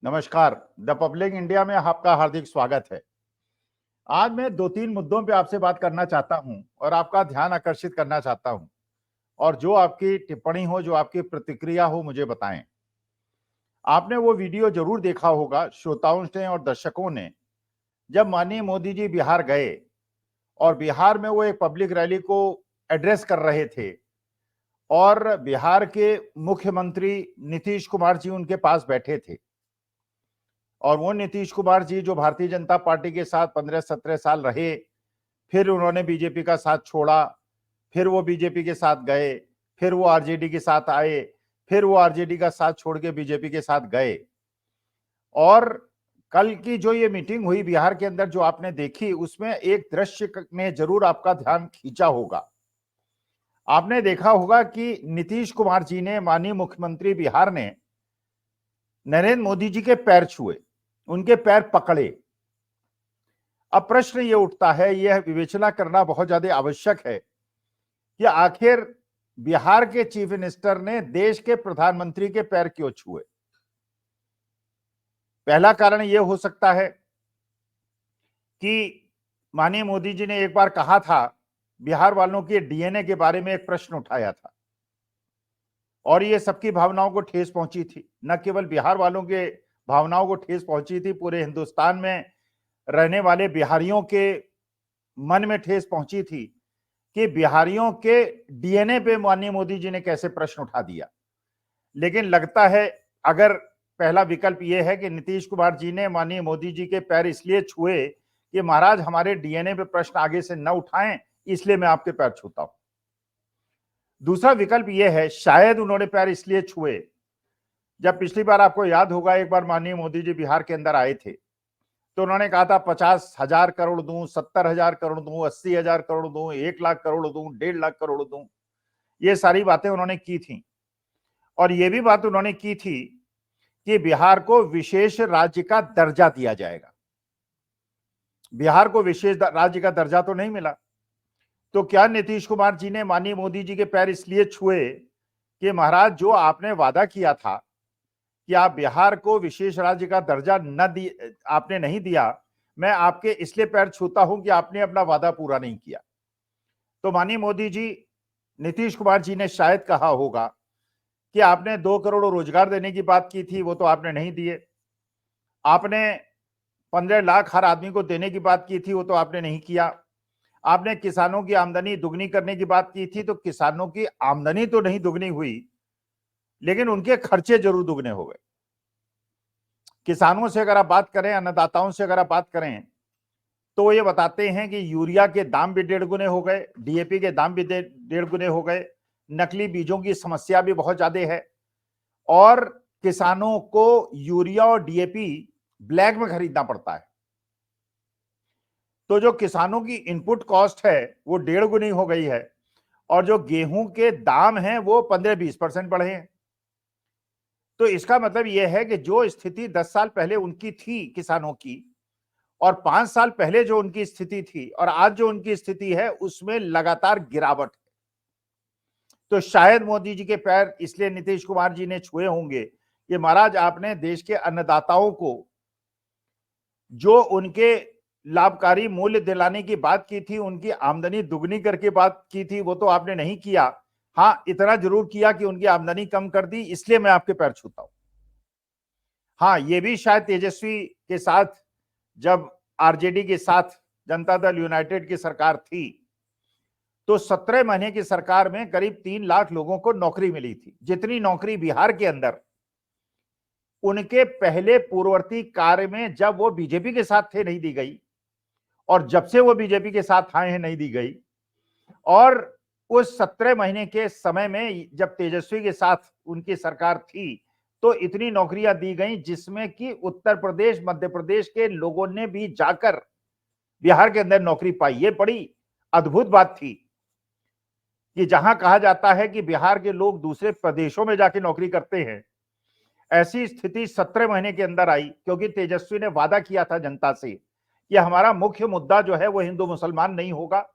नमस्कार। The public India में आपका हार्दिक स्वागत है। आज मैं दो तीन मुद्दों पे आपसे बात करना चाहता हूं और आपका ध्यान आकर्षित करना चाहता हूं, और जो आपकी टिप्पणी हो, जो आपकी प्रतिक्रिया हो, मुझे बताएं। आपने वो वीडियो जरूर देखा होगा, श्रोताओं ने और दर्शकों ने, जब माननीय मोदी जी बिहार गए और बिहार में वो एक पब्लिक रैली को एड्रेस कर रहे थे और बिहार के मुख्यमंत्री नीतीश कुमार जी उनके पास बैठे थे। और वो नीतीश कुमार जी जो भारतीय जनता पार्टी के साथ 15-17 साल रहे, फिर उन्होंने बीजेपी का साथ छोड़ा, फिर वो बीजेपी के साथ गए, फिर वो आरजेडी के साथ आए, फिर वो आरजेडी का साथ छोड़ के बीजेपी के साथ गए। और कल की जो ये मीटिंग हुई बिहार के अंदर जो आपने देखी, उसमें एक दृश्य ने जरूर आपका ध्यान खींचा होगा। आपने देखा होगा कि नीतीश कुमार जी ने, माननीय मुख्यमंत्री बिहार ने, नरेंद्र मोदी जी के पैर छुए, उनके पैर पकड़े। अब प्रश्न ये उठता है, यह विवेचना करना बहुत ज्यादा आवश्यक है कि आखिर बिहार के चीफ मिनिस्टर ने देश के प्रधानमंत्री के पैर क्यों छुए। पहला कारण यह हो सकता है कि माननीय मोदी जी ने एक बार कहा था, बिहार वालों के डीएनए के बारे में एक प्रश्न उठाया था और ये सबकी भावनाओं को ठेस पहुंची थी। न केवल बिहार वालों के भावनाओं को ठेस पहुंची थी, पूरे हिंदुस्तान में रहने वाले बिहारियों के मन में ठेस पहुंची थी कि बिहारियों के डीएनए पे माननीय मोदी जी ने कैसे प्रश्न उठा दिया। लेकिन लगता है, अगर पहला विकल्प यह है कि नीतीश कुमार जी ने माननीय मोदी जी के पैर इसलिए छुए कि महाराज हमारे डीएनए पे प्रश्न आगे से न उठाएं, इसलिए मैं आपके पैर छूता हूं। दूसरा विकल्प यह है, शायद उन्होंने पैर इसलिए छुए, जब पिछली बार आपको याद होगा, एक बार माननीय मोदी जी बिहार के अंदर आए थे तो उन्होंने कहा था 50,000 करोड़ दूं, 70,000 करोड़ दूं, 80,000 करोड़ दूं, 1 लाख करोड़ दूं, 1.5 लाख करोड़ दूं। ये सारी बातें उन्होंने की थी। और ये भी बात उन्होंने की थी कि बिहार को विशेष राज्य का दर्जा दिया जाएगा। बिहार को विशेष राज्य का दर्जा तो नहीं मिला। तो क्या नीतीश कुमार जी ने माननीय मोदी जी के पैर इसलिए छुए कि महाराज जो आपने वादा किया था कि आप बिहार को विशेष राज्य का दर्जा न दी, आपने नहीं दिया, मैं आपके इसलिए पैर छूता हूं कि आपने अपना वादा पूरा नहीं किया। तो माननीय मोदी जी, नीतीश कुमार जी ने शायद कहा होगा कि आपने 2 करोड़ रोजगार देने की बात की थी, वो तो आपने नहीं दिए। आपने 15 लाख हर आदमी को देने की बात की थी, वो तो आपने नहीं किया। आपने किसानों की आमदनी दुगनी करने की बात की थी, तो किसानों की आमदनी तो नहीं दुगनी हुई, लेकिन उनके खर्चे जरूर दुगने हो गए। किसानों से अगर आप बात करें, अन्नदाताओं से अगर आप बात करें, तो ये बताते हैं कि यूरिया के दाम भी 1.5 गुने हो गए, डीएपी के दाम भी 1.5 गुने हो गए, नकली बीजों की समस्या भी बहुत ज्यादा है, और किसानों को यूरिया और डीएपी ब्लैक में खरीदना पड़ता है। तो जो किसानों की इनपुट कॉस्ट है वो 1.5 गुनी हो गई है, और जो गेहूं के दाम हैं वो 15-20% बढ़े हैं। तो इसका मतलब यह है कि जो स्थिति 10 साल पहले उनकी थी किसानों की, और 5 साल पहले जो उनकी स्थिति थी और आज जो उनकी स्थिति है, उसमें लगातार गिरावट है। तो शायद मोदी जी के पैर इसलिए नीतीश कुमार जी ने छुए होंगे कि महाराज आपने देश के अन्नदाताओं को जो उनके लाभकारी मूल्य दिलाने की बात की थी, उनकी आमदनी दुगनी करके बात की थी, वो तो आपने नहीं किया। हाँ, इतना जरूर किया कि उनकी आमदनी कम कर दी, इसलिए मैं आपके पैर छूता हूं। हाँ, ये भी शायद तेजस्वी के साथ, जब आरजेडी के साथ जनता दल यूनाइटेड की सरकार थी, तो 17 महीने की सरकार में करीब 3 लाख लोगों को नौकरी मिली थी। जितनी नौकरी बिहार के अंदर उनके पहले पूर्ववर्ती कार्य में जब वो बीजेपी के साथ थे नहीं दी गई, और जब से वो बीजेपी के साथ आए हैं नहीं दी गई। और उस 17 महीने के समय में जब तेजस्वी के साथ उनकी सरकार थी, तो इतनी नौकरियां दी गई जिसमें कि उत्तर प्रदेश, मध्य प्रदेश के लोगों ने भी जाकर बिहार के अंदर नौकरी पाई। ये बड़ी अद्भुत बात थी कि जहां कहा जाता है कि बिहार के लोग दूसरे प्रदेशों में जाके नौकरी करते हैं, ऐसी स्थिति 17 महीने के अंदर आई, क्योंकि तेजस्वी ने वादा किया था जनता से कि हमारा मुख्य मुद्दा जो है वो हिंदू मुसलमान नहीं होगा,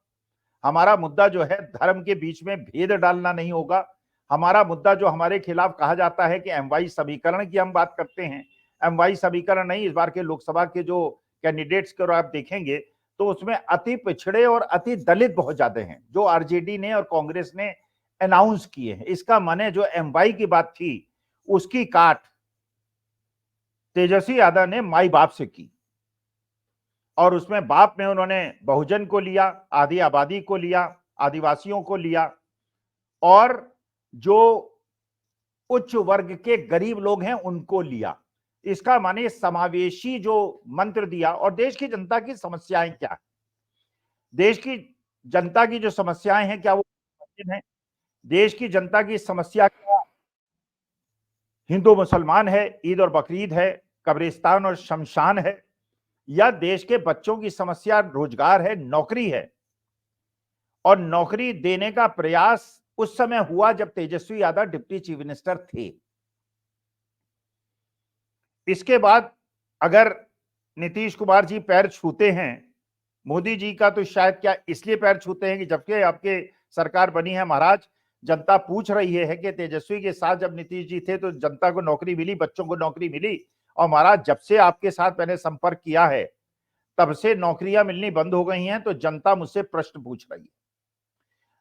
हमारा मुद्दा जो है धर्म के बीच में भेद डालना नहीं होगा, हमारा मुद्दा जो हमारे खिलाफ कहा जाता है कि एमवाई समीकरण की हम बात करते हैं, MY समीकरण नहीं, इस बार के लोकसभा के जो कैंडिडेट्स को आप देखेंगे तो उसमें अति पिछड़े और अति दलित बहुत ज्यादा हैं जो आरजेडी ने और कांग्रेस ने अनाउंस किए हैं। इसका माने जो MY की बात थी उसकी काट तेजस्वी यादव ने माई बाप से की और उसमें बाप में उन्होंने बहुजन को लिया, आधी आबादी को लिया, आदिवासियों को लिया और जो उच्च वर्ग के गरीब लोग हैं उनको लिया। इसका माने समावेशी जो मंत्र दिया। और देश की जनता की समस्याएं क्या है, देश की जनता की जो समस्याएं हैं क्या वो हैं? देश की जनता की समस्या क्या हिंदू मुसलमान है, ईद और बकरीद है, कब्रिस्तान और शमशान है, या देश के बच्चों की समस्या रोजगार है, नौकरी है? और नौकरी देने का प्रयास उस समय हुआ जब Tejashwi Yadav deputy chief minister थे। इसके बाद अगर नीतीश कुमार जी पैर छूते हैं, मोदी जी का तो शायद क्या इसलिए पैर छूते हैं कि जबकि आपके सरकार बनी है महाराज, जनता पूछ रही है कि तेजस्वी के साथ जब नीतीश जी थे तो जनता को नौकरी मिली, बच्चों को नौकरी मिली, और महाराज जब से आपके साथ मैंने संपर्क किया है तब से नौकरियां मिलनी बंद हो गई हैं। तो जनता मुझसे प्रश्न पूछ रही है।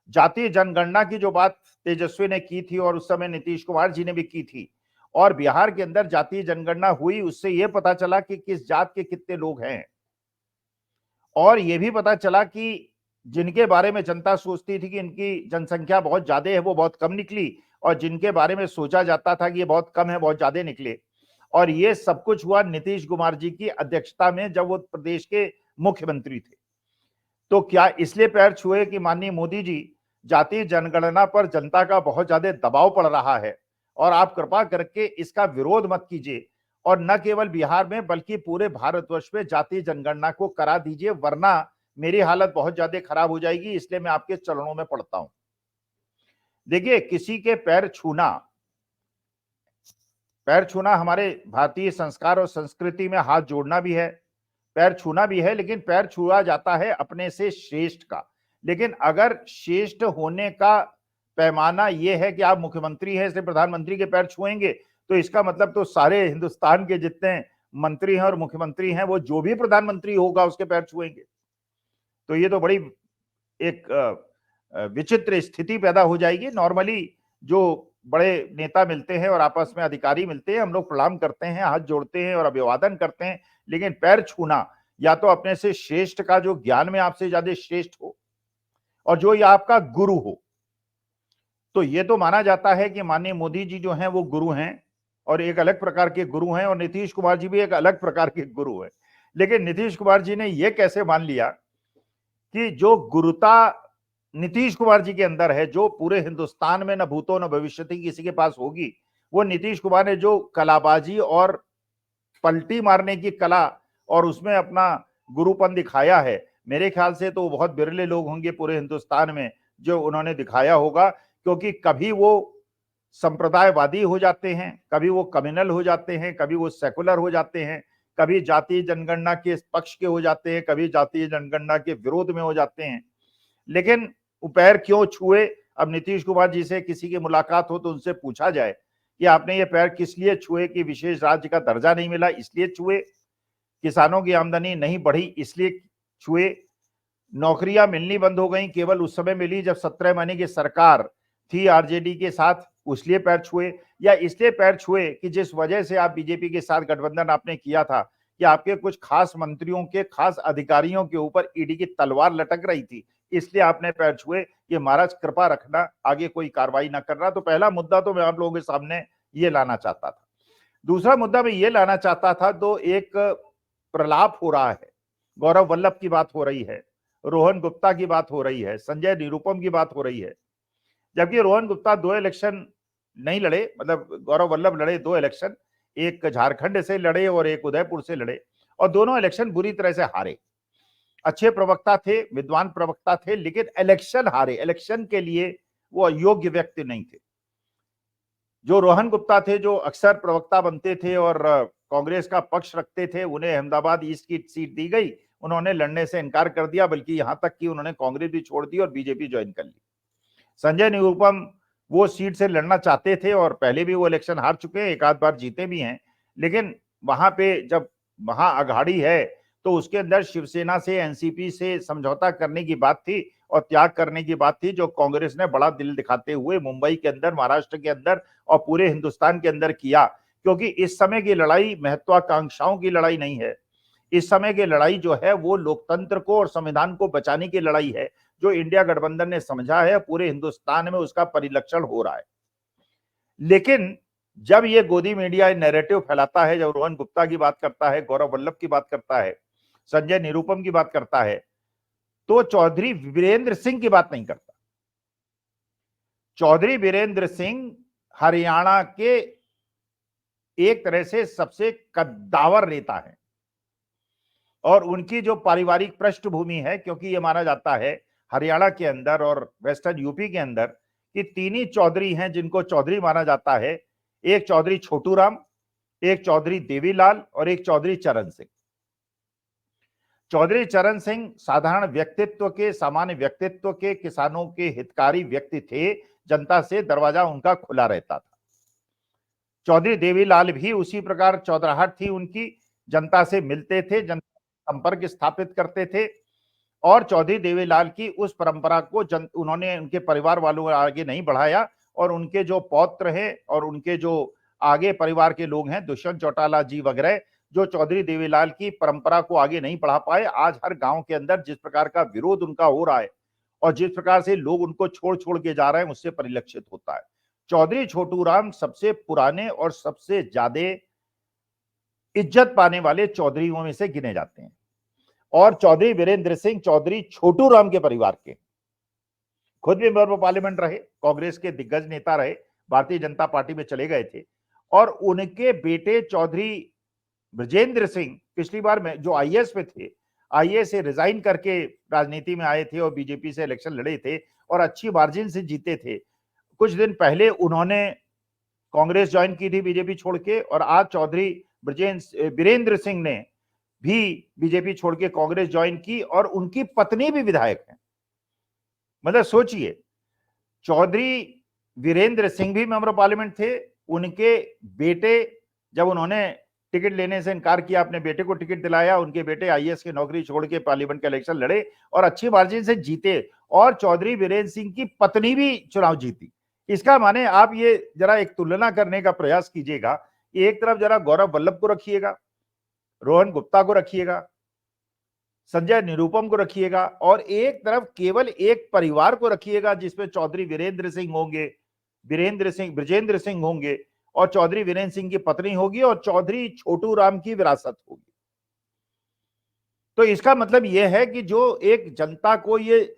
जातीय जनगणना की जो बात तेजस्वी ने की थी और उस समय नीतीश कुमार जी ने भी की थी, और बिहार के अंदर जातीय जनगणना हुई, उससे यह पता चला कि किस जात के कितने लोग हैं, और यह भी पता चला कि जिनके बारे में जनता सोचती थी कि इनकी जनसंख्या बहुत ज्यादा है वो बहुत कम निकली, और जिनके बारे में सोचा जाता था कि ये बहुत कम है बहुत ज्यादा निकले। और ये सब कुछ हुआ नीतीश कुमार जी की अध्यक्षता में जब वो प्रदेश के मुख्यमंत्री थे। तो क्या इसलिए पैर छुए कि माननीय मोदी जी, जातीय जनगणना पर जनता का बहुत ज्यादा दबाव पड़ रहा है और आप कृपा करके इसका विरोध मत कीजिए, और न केवल बिहार में बल्कि पूरे भारतवर्ष में जातीय जनगणना को करा दीजिए, वरना मेरी हालत बहुत ज्यादा खराब हो जाएगी, इसलिए मैं आपके चरणों में पड़ता हूं। देखिए, किसी के पैर छूना हमारे भारतीय संस्कार और संस्कृति में हाथ जोड़ना भी है, पैर छूना भी है, लेकिन पैर छुआ जाता है अपने से श्रेष्ठ का। लेकिन अगर श्रेष्ठ होने का पैमाना यह है कि आप मुख्यमंत्री हैं इसलिए प्रधानमंत्री के पैर छुएंगे, तो इसका मतलब तो सारे हिंदुस्तान के जितने मंत्री हैं और मुख्यमंत्री हैं वो जो भी प्रधानमंत्री होगा उसके पैर छुएंगे। तो ये तो बड़ी एक विचित्र स्थिति पैदा हो जाएगी। नॉर्मली जो बड़े नेता मिलते हैं और आपस में अधिकारी मिलते हैं, हम लोग प्रणाम करते हैं, हाथ जोड़ते हैं और अभिवादन करते हैं, लेकिन पैर छूना या तो अपने से श्रेष्ठ का जो ज्ञान में आपसे ज्यादा श्रेष्ठ हो और जो ये आपका गुरु हो। तो ये तो माना जाता है कि माननीय मोदी जी जो हैं वो गुरु हैं और एक अलग प्रकार के गुरु हैं, और नीतीश कुमार जी भी एक अलग प्रकार के गुरु हैं। लेकिन नीतीश कुमार जी ने ये कैसे मान लिया कि जो गुरुता नीतीश कुमार जी के अंदर है, जो पूरे हिंदुस्तान में न भूतो न भविष्यति किसी के पास होगी, वो नीतीश कुमार ने जो कलाबाजी और पलटी मारने की कला और उसमें अपना गुरुपन दिखाया है, मेरे ख्याल से तो बहुत बिरले लोग होंगे पूरे हिंदुस्तान में जो उन्होंने दिखाया होगा। क्योंकि कभी वो संप्रदायवादी हो जाते हैं, कभी वो कम्युनल हो जाते हैं, कभी वो सेकुलर हो जाते हैं, कभी जातीय जनगणना के पक्ष के हो जाते हैं, कभी जातीय जनगणना के विरोध में हो जाते हैं। लेकिन वो पैर क्यों छुए? अब नीतीश कुमार जी से किसी की मुलाकात हो तो उनसे पूछा जाए कि आपने ये पैर किस लिए छुए? कि विशेष राज्य का दर्जा नहीं मिला इसलिए छुए, किसानों की आमदनी नहीं बढ़ी इसलिए छुए, नौकरियां मिलनी बंद हो गई केवल उस समय मिली जब 17 महीने की सरकार थी आरजेडी के साथ, उसलिए पैर छुए, या इसलिए पैर छुए कि जिस वजह से आप बीजेपी के साथ गठबंधन आपने किया था कि आपके कुछ खास मंत्रियों के खास अधिकारियों के ऊपर ईडी की तलवार लटक रही थी, इसलिए आपने पैर छुए। ये महाराज कृपा रखना आगे कोई कार्रवाई ना करना। तो पहला मुद्दा तो मैं आप लोगों के सामने ये लाना चाहता था। दूसरा मुद्दा मैं ये लाना चाहता था, तो एक प्रलाप हो रहा है, गौरव वल्लभ की बात हो रही है, रोहन गुप्ता की बात हो रही है, संजय निरुपम की बात हो रही है। जबकि रोहन गुप्ता 2 इलेक्शन नहीं लड़े, मतलब गौरव वल्लभ लड़े 2 इलेक्शन, एक झारखंड से लड़े और एक उदयपुर से लड़े, और दोनों इलेक्शन बुरी तरह से हारे। अच्छे प्रवक्ता थे, विद्वान प्रवक्ता थे, लेकिन इलेक्शन हारे। इलेक्शन के लिए वो अयोग्य व्यक्ति नहीं थे। जो रोहन गुप्ता थे, जो अक्सर प्रवक्ता बनते थे और कांग्रेस का पक्ष रखते थे, उन्हें अहमदाबाद ईस्ट की सीट दी गई, उन्होंने लड़ने से इनकार कर दिया, बल्कि यहां तक कि उन्होंने कांग्रेस भी छोड़ दी और बीजेपी ज्वाइन कर ली। संजय निरुपम वो सीट से लड़ना चाहते थे और पहले भी वो इलेक्शन हार चुके हैं, एक आध बार जीते भी हैं, लेकिन वहां पे जब महाअघाड़ी है तो उसके अंदर शिवसेना से, एनसीपी से समझौता करने की बात थी और त्याग करने की बात थी, जो कांग्रेस ने बड़ा दिल दिखाते हुए मुंबई के अंदर, महाराष्ट्र के अंदर और पूरे हिंदुस्तान के अंदर किया। क्योंकि इस समय की लड़ाई महत्वाकांक्षाओं की लड़ाई नहीं है, इस समय की लड़ाई जो है वो लोकतंत्र को और संविधान को बचाने की लड़ाई है, जो इंडिया गठबंधन ने समझा है, पूरे हिंदुस्तान में उसका परिलक्षण हो रहा है। लेकिन जब ये गोदी मीडिया नैरेटिव फैलाता है, जब रोहन गुप्ता की बात करता है, गौरव वल्लभ की बात करता है, संजय निरुपम की बात करता है, तो चौधरी वीरेंद्र सिंह की बात नहीं करता। चौधरी वीरेंद्र सिंह हरियाणा के एक तरह से सबसे कद्दावर नेता है और उनकी जो पारिवारिक पृष्ठभूमि है, क्योंकि ये माना जाता है हरियाणा के अंदर और वेस्टर्न यूपी के अंदर कि तीन ही चौधरी हैं जिनको चौधरी माना जाता है, एक चौधरी छोटू राम, एक चौधरी देवीलाल और एक चौधरी चरण सिंह। चौधरी चरण सिंह साधारण व्यक्तित्व के, सामान्य व्यक्तित्व के, किसानों के हितकारी व्यक्ति थे, जनता से दरवाजा उनका खुला रहता था। चौधरी देवीलाल भी उसी प्रकार चौधराहट थी उनकी, जनता से मिलते थे, जनता संपर्क स्थापित करते थे और चौधरी देवीलाल की उस परंपरा को उन्होंने उनके परिवार वालों आगे नहीं बढ़ाया और उनके जो पौत्र हैं और उनके जो आगे परिवार के लोग हैं, दुष्यंत चौटाला जी वगैरह, जो चौधरी देवीलाल की परंपरा को आगे नहीं बढ़ा पाए। आज हर गांव के अंदर जिस प्रकार का विरोध उनका हो रहा है और जिस प्रकार से लोग उनको छोड़ छोड़ के जा रहे हैं, उससे परिलक्षित होता है। चौधरी छोटू राम सबसे पुराने और सबसे ज्यादा इज्जत पाने वाले चौधरीयों में से गिने जाते हैं और चौधरी वीरेंद्र सिंह चौधरी छोटू राम के परिवार के, खुद भी मेंबर ऑफ पार्लियामेंट रहे, कांग्रेस के दिग्गज नेता रहे, भारतीय जनता पार्टी में चले गए थे और उनके बेटे चौधरी ब्रजेंद्र सिंह पिछली बार में जो आईएएस में थे, आईएएस से रिजाइन करके राजनीति में आए थे और बीजेपी से इलेक्शन लड़े थे और अच्छी मार्जिन से जीते थे। कुछ दिन पहले उन्होंने कांग्रेस ज्वाइन की थी बीजेपी छोड़ के और आज चौधरी वीरेंद्र सिंह ने भी बीजेपी छोड़ के कांग्रेस ज्वाइन की और उनकी पत्नी भी विधायक है। मतलब सोचिए, चौधरी वीरेंद्र सिंह भी मेंबर ऑफ पार्लियामेंट थे, उनके बेटे जब उन्होंने टिकट लेने से इनकार किया, अपने बेटे को टिकट दिलाया, उनके बेटे आईएएस की नौकरी छोड़ के पार्लियामेंट का इलेक्शन लड़े और अच्छी मार्जिन से जीते और चौधरी वीरेंद्र सिंह की पत्नी भी चुनाव जीती। इसका माने आप ये जरा एक तुलना करने का प्रयास कीजिएगा कि एक तरफ जरा गौरव वल्लभ को रखिएगा, रोहन गुप्ता को रखिएगा, संजय निरुपम को रखिएगा और एक तरफ केवल एक परिवार को रखिएगा जिसमें चौधरी वीरेंद्र सिंह होंगे, ब्रजेंद्र सिंह होंगे और चौधरी वीरेंद्र सिंह की पत्नी होगी और चौधरी छोटू राम की विरासत होगी। तो इसका मतलब यह है कि जो एक जनता को ये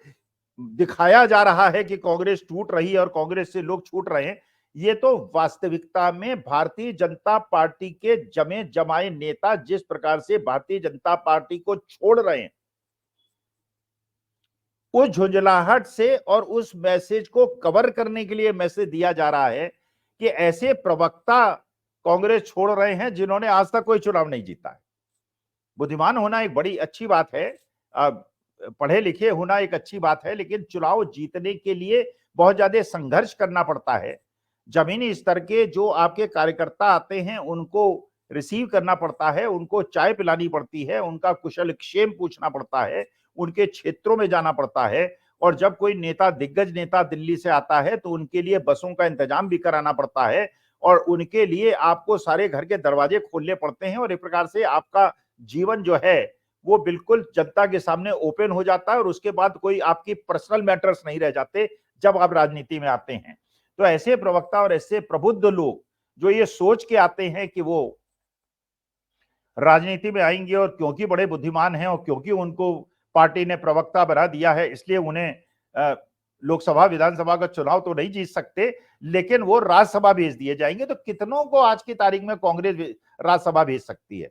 दिखाया जा रहा है कि कांग्रेस टूट रही है और कांग्रेस से लोग छूट रहे हैं, ये तो वास्तविकता में भारतीय जनता पार्टी के जमे जमाए नेता जिस प्रकार से भारतीय जनता पार्टी को छोड़ रहे हैं, उस झुंझलाहट से और उस मैसेज को कवर करने के लिए मैसेज दिया जा रहा है कि ऐसे प्रवक्ता कांग्रेस छोड़ रहे हैं जिन्होंने आज तक कोई चुनाव नहीं जीता है। बुद्धिमान होना एक बड़ी अच्छी बात है, पढ़े लिखे होना एक अच्छी बात है, लेकिन चुनाव जीतने के लिए बहुत ज्यादा संघर्ष करना पड़ता है। जमीनी स्तर के जो आपके कार्यकर्ता आते हैं उनको रिसीव करना पड़ता है, उनको चाय पिलानी पड़ती है, उनका कुशल क्षेम पूछना पड़ता है, उनके क्षेत्रों में जाना पड़ता है और जब कोई नेता, दिग्गज नेता दिल्ली से आता है तो उनके लिए बसों का इंतजाम भी कराना पड़ता है और उनके लिए आपको सारे घर के दरवाजे खोलने पड़ते हैं और एक प्रकार से आपका जीवन जो है वो बिल्कुल जनता के सामने ओपन हो जाता है और उसके बाद कोई आपकी पर्सनल मैटर्स नहीं रह जाते जब आप राजनीति में आते हैं। तो ऐसे प्रवक्ता और ऐसे प्रबुद्ध लोग जो ये सोच के आते हैं कि वो राजनीति में आएंगे और क्योंकि बड़े बुद्धिमान हैं और क्योंकि उनको पार्टी ने प्रवक्ता बना दिया है इसलिए उन्हें लोकसभा विधानसभा का चुनाव तो नहीं जीत सकते, लेकिन वो राज्यसभा भेज दिए जाएंगे। तो कितनों को आज की तारीख में कांग्रेस राज्यसभा भेज सकती है?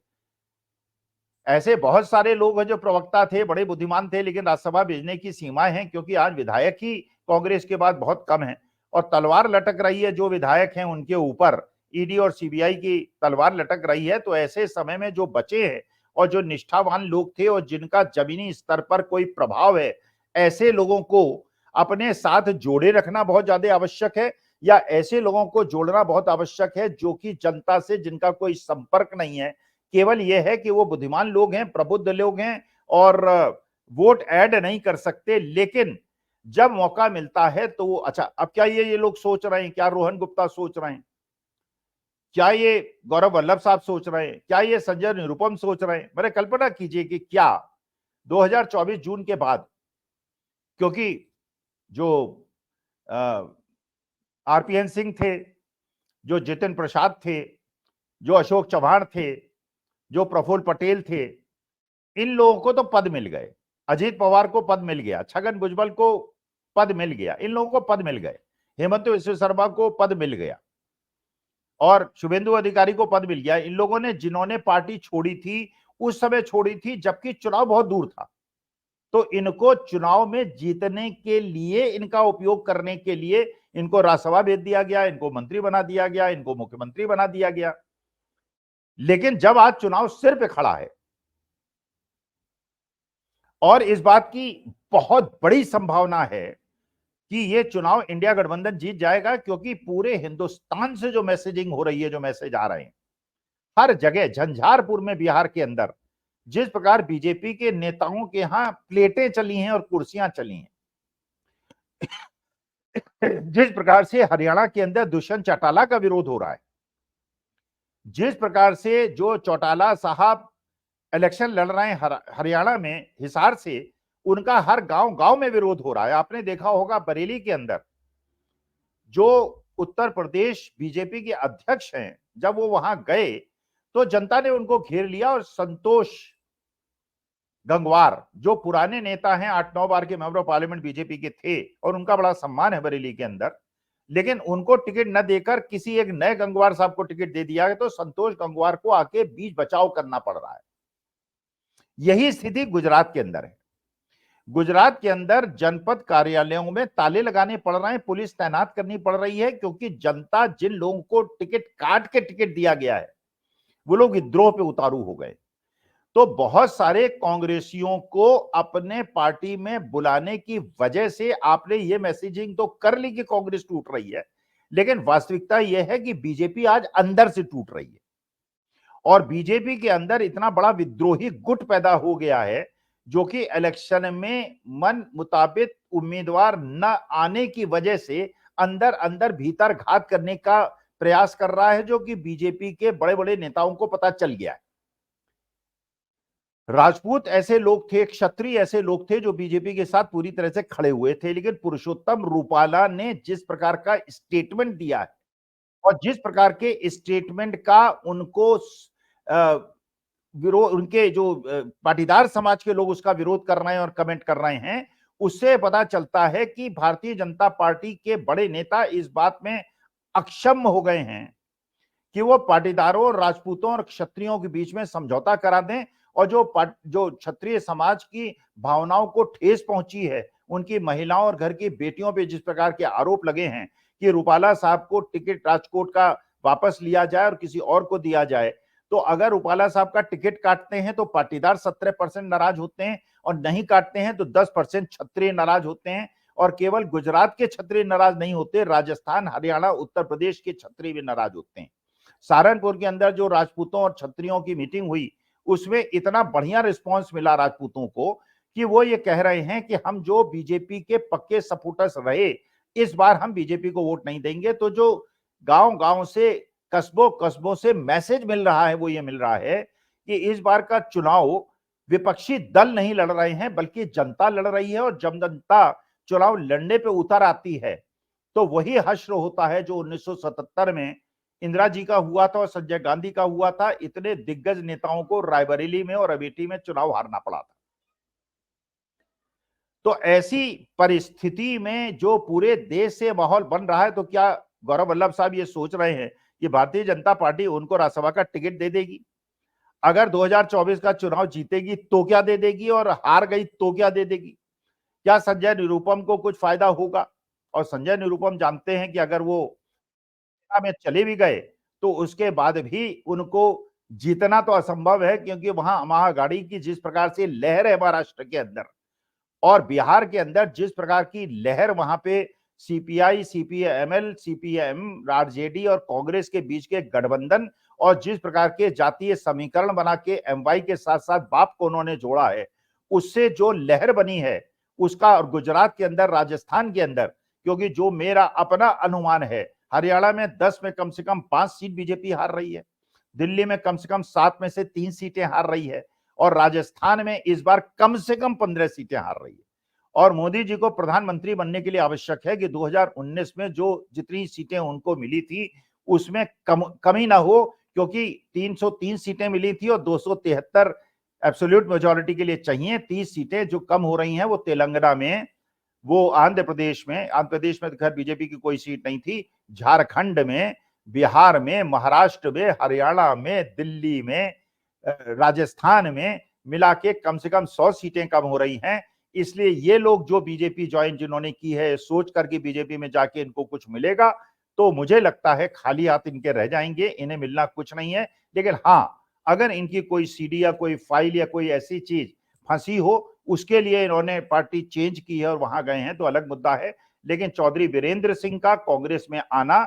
ऐसे बहुत सारे लोग हैं जो प्रवक्ता थे, बड़े बुद्धिमान थे, लेकिन राज्यसभा भेजने की सीमाएं हैं क्योंकि आज विधायक ही कांग्रेस के बाद बहुत कम है और तलवार लटक रही है जो विधायक हैं उनके ऊपर, ईडी और सीबीआई की तलवार लटक रही है। तो ऐसे समय में जो बचे हैं और जो निष्ठावान लोग थे और जिनका जमीनी स्तर पर कोई प्रभाव है, ऐसे लोगों को अपने साथ जोड़े रखना बहुत ज्यादा आवश्यक है या ऐसे लोगों को जोड़ना बहुत आवश्यक है जो कि जनता से जिनका कोई संपर्क नहीं है, केवल यह है कि वो बुद्धिमान लोग हैं, प्रबुद्ध लोग हैं और वोट ऐड नहीं कर सकते, लेकिन जब मौका मिलता है तो वो अच्छा, अब क्या ये लोग सोच रहे हैं, क्या रोहन गुप्ता सोच रहे हैं, क्या ये गौरव वल्लभ साहब सोच रहे हैं, क्या ये संजय निरुपम सोच रहे हैं? मैंने कल्पना कीजिए कि क्या 2024 जून के बाद, क्योंकि जो आरपीएन सिंह थे, जो जितिन प्रसाद थे, जो अशोक चव्हाण थे, जो प्रफुल्ल पटेल थे, इन लोगों को तो पद मिल गए। अजीत पवार को पद मिल गया, छगन भुजबल को पद मिल गया, इन लोगों को पद मिल गए, हेमंत विश्व शर्मा को पद मिल गया और शुभेंदु अधिकारी को पद मिल गया। इन लोगों ने, जिन्होंने पार्टी छोड़ी थी, उस समय छोड़ी थी जबकि चुनाव बहुत दूर था, तो इनको चुनाव में जीतने के लिए, इनका उपयोग करने के लिए इनको राज्यसभा भेज दिया गया, इनको मंत्री बना दिया गया, इनको मुख्यमंत्री बना दिया गया। लेकिन जब आज चुनाव सिर पे खड़ा है और इस बात की बहुत बड़ी संभावना है कि ये चुनाव इंडिया गठबंधन जीत जाएगा, क्योंकि पूरे हिंदुस्तान से जो मैसेजिंग हो रही है, जो मैसेज आ रहे हैं हर जगह, झंझारपुर में बिहार के अंदर जिस प्रकार बीजेपी के नेताओं के यहां प्लेटें चली हैं और कुर्सियां चली हैं, जिस प्रकार से हरियाणा के अंदर दुष्यंत चौटाला का विरोध हो रहा है, जिस प्रकार से जो चौटाला साहब इलेक्शन लड़ रहे हैं हरियाणा में हिसार से, उनका हर गांव गांव में विरोध हो रहा है। आपने देखा होगा बरेली के अंदर जो उत्तर प्रदेश बीजेपी के अध्यक्ष हैं, जब वो वहां गए तो जनता ने उनको घेर लिया और संतोष गंगवार जो पुराने नेता हैं, 8-9 बार के मेंबर ऑफ पार्लियामेंट बीजेपी के थे और उनका बड़ा सम्मान है बरेली के अंदर, लेकिन उनको टिकट न देकर किसी एक नए गंगवार साहब को टिकट दे दिया है, तो संतोष गंगवार को आके बीच बचाव करना पड़ रहा है। यही स्थिति गुजरात के अंदर है। गुजरात के अंदर जनपद कार्यालयों में ताले लगाने पड़ रहे हैं, पुलिस तैनात करनी पड़ रही है, क्योंकि जनता, जिन लोगों को टिकट काट के टिकट दिया गया है, वो लोग विद्रोह पे उतारू हो गए। तो बहुत सारे कांग्रेसियों को अपने पार्टी में बुलाने की वजह से आपने ये मैसेजिंग तो कर ली कि कांग्रेस टूट रही है, लेकिन वास्तविकता यह है कि बीजेपी आज अंदर से टूट रही है और बीजेपी के अंदर इतना बड़ा विद्रोही गुट पैदा हो गया है, जो कि इलेक्शन में मन मुताबिक उम्मीदवार न आने की वजह से अंदर अंदर भीतर घात करने का प्रयास कर रहा है, जो कि बीजेपी के बड़े बड़े नेताओं को पता चल गया है। राजपूत ऐसे लोग थे, क्षत्रिय ऐसे लोग थे जो बीजेपी के साथ पूरी तरह से खड़े हुए थे, लेकिन पुरुषोत्तम रूपाला ने जिस प्रकार का स्टेटमेंट दिया है और जिस प्रकार के स्टेटमेंट का उनको विरोध, उनके जो पाटीदार समाज के लोग उसका विरोध कर रहे हैं और कमेंट कर रहे हैं, उससे पता चलता है कि भारतीय जनता पार्टी के बड़े नेता इस बात में अक्षम हो गए हैं कि वो पाटीदारों, राजपूतों और क्षत्रियों के बीच में समझौता करा दें और जो क्षत्रिय समाज की भावनाओं को ठेस पहुंची है, उनकी महिलाओं और घर की बेटियों पे जिस प्रकार के आरोप लगे हैं कि रूपाला साहब को टिकट राजकोट का वापस लिया जाए और किसी और को दिया जाए, तो अगर रूपाला साहब का टिकट काटते हैं तो पाटीदार 17% नाराज होते हैं और नहीं काटते हैं तो 10% क्षत्रिय नाराज होते हैं। और केवल गुजरात के क्षत्रिय नाराज नहीं होते, राजस्थान, हरियाणा, उत्तर प्रदेश के क्षत्रिय भी नाराज होते हैं। सहारनपुर के अंदर जो राजपूतों और क्षत्रियों की मीटिंग हुई, उसमें इतना बढ़िया रिस्पांस मिला राजपूतों को कि वो ये कह रहे हैं कि हम जो बीजेपी के पक्के सपोर्टर्स रहे, इस बार हम बीजेपी को वोट नहीं देंगे। तो जो गांव गांव से, कस्बों कस्बों से मैसेज मिल रहा है, वो ये मिल रहा है कि इस बार का चुनाव विपक्षी दल नहीं लड़ रहे हैं, बल्कि जनता लड़ रही है। और जब जनता चुनाव लड़ने पे उतर आती है तो वही हश्र होता है जो 1977 में इंदिरा जी का हुआ था और संजय गांधी का हुआ था। इतने दिग्गज नेताओं को रायबरेली में और अमेठी में चुनाव हारना पड़ा था। तो ऐसी परिस्थिति में जो पूरे देश से माहौल बन रहा है, तो क्या गौरव वल्लभ साहब ये सोच रहे हैं कि भारतीय जनता पार्टी उनको राज्यसभा का टिकट दे देगी? अगर 2024 का चुनाव जीतेगी तो क्या दे देगी और हार गई तो क्या दे देगी? क्या संजय निरुपम को कुछ फायदा होगा? और संजय निरुपम जानते हैं कि अगर वो में चले भी गए तो उसके बाद भी उनको जीतना तो असंभव है, क्योंकि वहां महाअघाड़ी की जिस प्रकार से लहर है महाराष्ट्र के अंदर और बिहार के अंदर, जिस प्रकार की लहर वहां पे सीपीआई, सीपीएमएल, सीपीएम, आरजेडी और कांग्रेस के बीच के गठबंधन और जिस प्रकार के जातीय समीकरण बना के एमवाई के साथ साथ बाप को उन्होंने जोड़ा है, उससे जो लहर बनी है उसका, और गुजरात के अंदर, राजस्थान के अंदर, क्योंकि जो मेरा अपना अनुमान है, हरियाणा में 10 में कम से कम 5 सीट बीजेपी हार रही है, दिल्ली में कम से कम 7 में से 3 सीटें हार रही है, और राजस्थान में इस बार कम से कम 15 सीटें हार रही है। और मोदी जी को प्रधानमंत्री बनने के लिए आवश्यक है कि 2019 में जो जितनी सीटें उनको मिली थी उसमें कमी ना हो, क्योंकि 303 सीटें मिली थी और 273 एब्सोल्यूट मेजॉरिटी के लिए चाहिए। 30 सीटें जो कम हो रही हैं वो तेलंगाना में, वो आंध्र प्रदेश में तो खैर बीजेपी की कोई सीट नहीं थी, झारखंड में, बिहार में, महाराष्ट्र में, हरियाणा में, दिल्ली में, राजस्थान में मिला के कम से कम 100 सीटें कम हो रही हैं। इसलिए ये लोग जो बीजेपी ज्वाइन जिन्होंने की है सोच करके बीजेपी में जाके इनको कुछ मिलेगा, तो मुझे लगता है खाली हाथ इनके रह जाएंगे, इन्हें मिलना कुछ नहीं है। लेकिन हाँ, अगर इनकी कोई सीडी या कोई फाइल या कोई ऐसी चीज फंसी हो, उसके लिए इन्होंने पार्टी चेंज की है और वहां गए हैं, तो अलग मुद्दा है। लेकिन चौधरी वीरेंद्र सिंह का कांग्रेस में आना,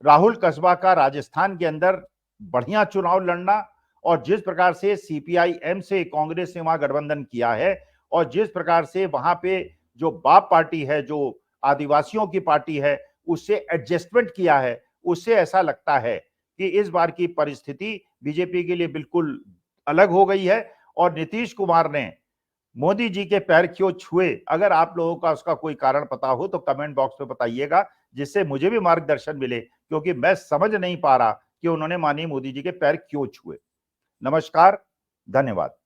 राहुल कस्बा का राजस्थान के अंदर बढ़िया चुनाव लड़ना, और जिस प्रकार से सीपीआईएम से कांग्रेस ने वहां गठबंधन किया है, और जिस प्रकार से वहां पे जो बाप पार्टी है, जो आदिवासियों की पार्टी है, उससे एडजस्टमेंट किया है, उससे ऐसा लगता है कि इस बार की परिस्थिति बीजेपी के लिए बिल्कुल अलग हो गई है। और नीतीश कुमार ने मोदी जी के पैर क्यों छुए, अगर आप लोगों का उसका कोई कारण पता हो तो कमेंट बॉक्स में बताइएगा, जिससे मुझे भी मार्गदर्शन मिले, क्योंकि मैं समझ नहीं पा रहा कि उन्होंने माननीय मोदी जी के पैर क्यों छुए। नमस्कार, धन्यवाद।